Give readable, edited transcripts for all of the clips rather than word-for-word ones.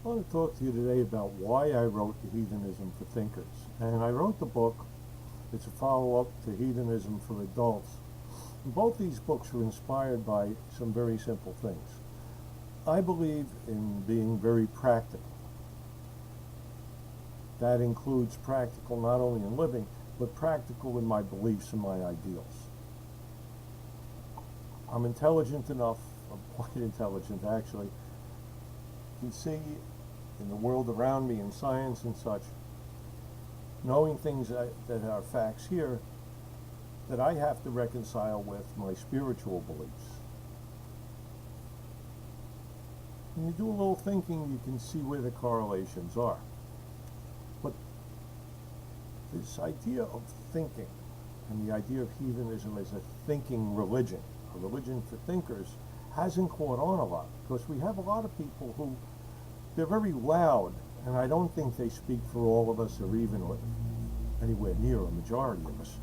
I want to talk to you today about why I wrote Heathenism for Thinkers. And I wrote the book, it's a follow-up to Heathenism for Adults. And both these books were inspired by some very simple things. I believe in being very practical. That includes practical not only in living, but practical in my beliefs and my ideals. I'm intelligent enough, I'm quite intelligent actually, you can see in the world around me in science and such, knowing things that are facts here that I have to reconcile with my spiritual beliefs. When you do a little thinking, you can see where the correlations are. But this idea of thinking and the idea of heathenism as a thinking religion, a religion for thinkers, hasn't caught on a lot because we have a lot of people who they're very loud, and I don't think they speak for all of us or even anywhere near a majority of us.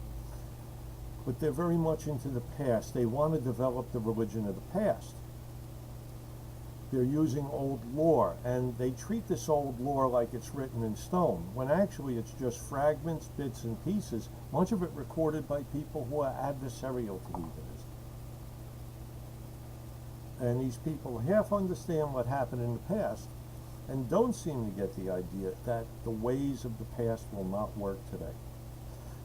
But they're very much into the past. They want to develop the religion of the past. They're using old lore, and they treat this old lore like it's written in stone, when actually it's just fragments, bits and pieces, much of it recorded by people who are adversarial to heathenism. And these people half understand what happened in the past, and don't seem to get the idea that the ways of the past will not work today.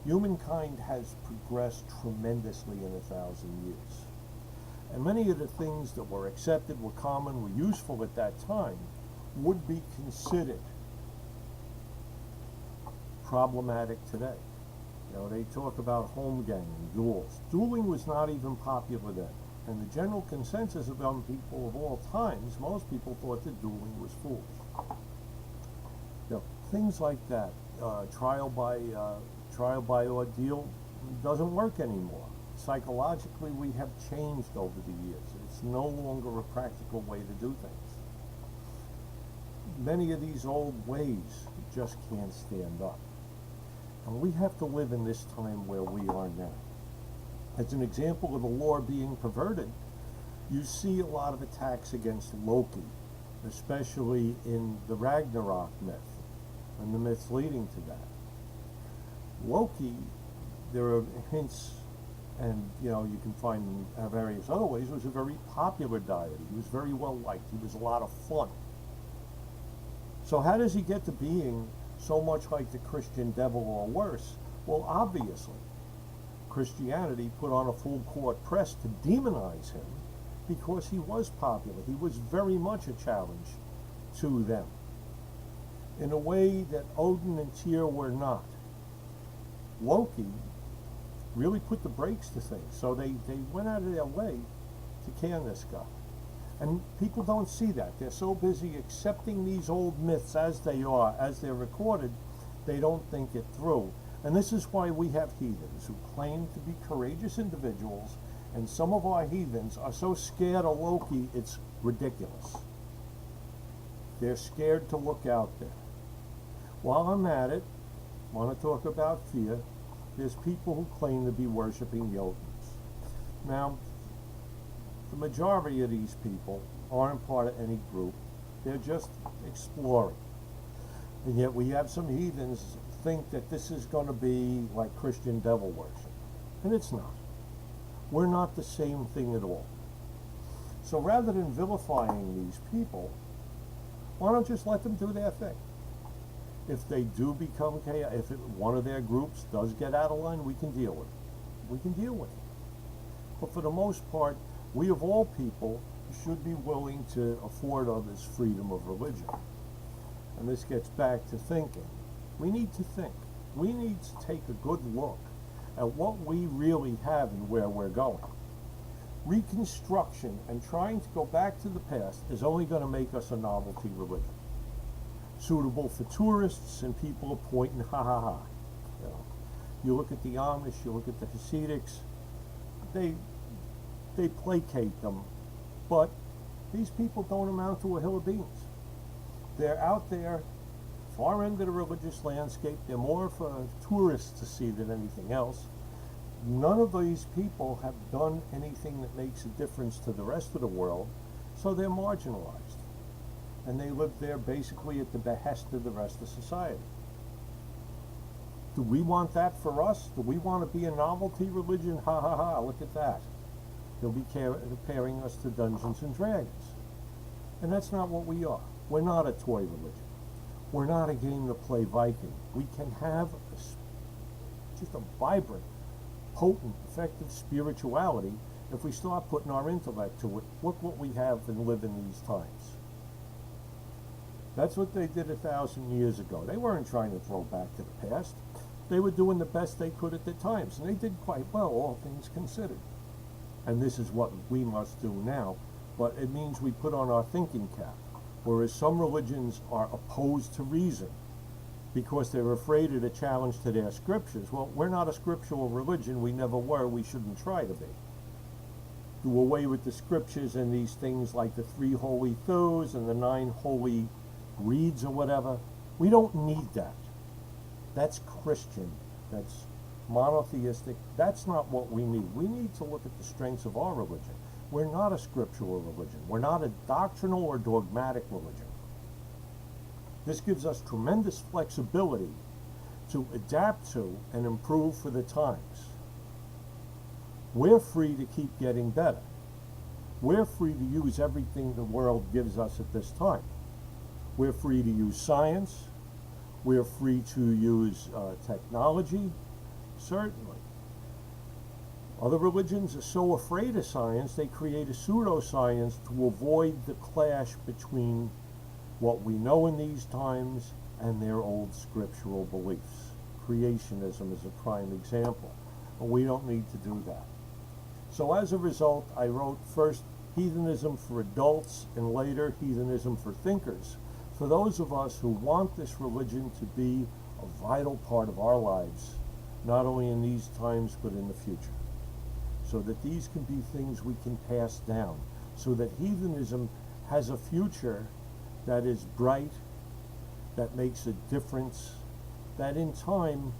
Humankind has progressed tremendously in 1,000 years. And many of the things that were accepted, were common, were useful at that time, would be considered problematic today. You know, they talk about holmgang and duels. Dueling was not even popular then. And the general consensus among people of all times, most people thought that dueling was foolish. You know, things like that. Trial by ordeal doesn't work anymore. Psychologically, we have changed over the years. It's no longer a practical way to do things. Many of these old ways just can't stand up. And we have to live in this time where we are now. As an example of the lore being perverted, you see a lot of attacks against Loki, especially in the Ragnarok myth, and the myths leading to that. Loki, there are hints, and you can find in various other ways, was a very popular deity. He was very well liked. He was a lot of fun. So how does he get to being so much like the Christian devil or worse? Well, obviously, Christianity put on a full court press to demonize him because he was popular. He was very much a challenge to them in a way that Odin and Tyr were not. Loki really put the brakes to things, so they went out of their way to can this guy. And people don't see that. They're so busy accepting these old myths as they are, as they're recorded, they don't think it through. And this is why we have heathens who claim to be courageous individuals, and some of our heathens are so scared of Loki, it's ridiculous. They're scared to look out there. While I'm at it, I want to talk about fear. There's people who claim to be worshiping the Odins. Now, the majority of these people aren't part of any group. They're just exploring. And yet we have some heathens think that this is going to be like Christian devil worship. And it's not. We're not the same thing at all. So rather than vilifying these people, why don't just let them do their thing? If they do become chaos, if one of their groups does get out of line, we can deal with it. We can deal with it. But for the most part, we of all people should be willing to afford others freedom of religion. And this gets back to thinking. We need to think. We need to take a good look at what we really have and where we're going. Reconstruction and trying to go back to the past is only going to make us a novelty religion, suitable for tourists and people are pointing ha ha ha. You look at the Amish, you look at the Hasidics, they placate them, but these people don't amount to a hill of beans. They're out there, far end of the religious landscape. They're more for tourists to see than anything else. None of these people have done anything that makes a difference to the rest of the world, so they're marginalized. and they lived there basically at the behest of the rest of society. Do we want that for us? Do we want to be a novelty religion? Ha ha ha, look at that. They'll be comparing us to Dungeons and Dragons. And that's not what we are. We're not a toy religion. We're not a game to play Viking. We can have just a vibrant, potent, effective spirituality if we start putting our intellect to it. Look what we have and live in these times. That's what they did 1,000 years ago. They weren't trying to throw back to the past. They were doing the best they could at the times, and they did quite well, all things considered. And this is what we must do now, but it means we put on our thinking cap. Whereas some religions are opposed to reason because they're afraid of the challenge to their scriptures. Well, we're not a scriptural religion. We never were. We shouldn't try to be. Do away with the scriptures and these things like the 3 holy Thors and the 9 holy reeds or whatever. We don't need that. That's Christian. That's monotheistic. That's not what we need. We need to look at the strengths of our religion. We're not a scriptural religion. We're not a doctrinal or dogmatic religion. This gives us tremendous flexibility to adapt to and improve for the times. We're free to keep getting better. We're free to use everything the world gives us at this time. We're free to use science. We're free to use technology, certainly. Other religions are so afraid of science, they create a pseudoscience to avoid the clash between what we know in these times and their old scriptural beliefs. Creationism is a prime example, but we don't need to do that. So as a result, I wrote first Heathenism for Adults and later Heathenism for Thinkers, for those of us who want this religion to be a vital part of our lives, not only in these times but in the future. So that these can be things we can pass down, so that heathenism has a future that is bright, that makes a difference, that in time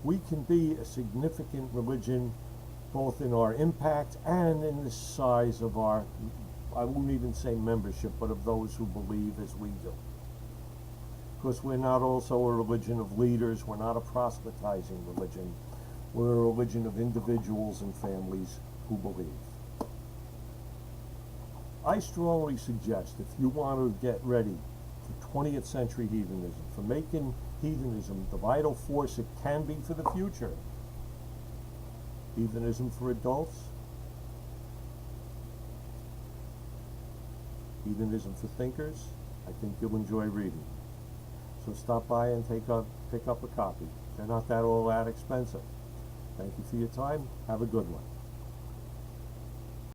we can be a significant religion both in our impact and in the size of our, I won't even say membership, but of those who believe as we do. Because we're not also a religion of leaders, we're not a proselytizing religion. We're a religion of individuals and families who believe. I strongly suggest, if you want to get ready for 20th century heathenism, for making heathenism the vital force it can be for the future, Heathenism for Adults, Heathenism for Thinkers, I think you'll enjoy reading. So stop by and pick up a copy. They're not all that expensive. Thank you for your time. Have a good one.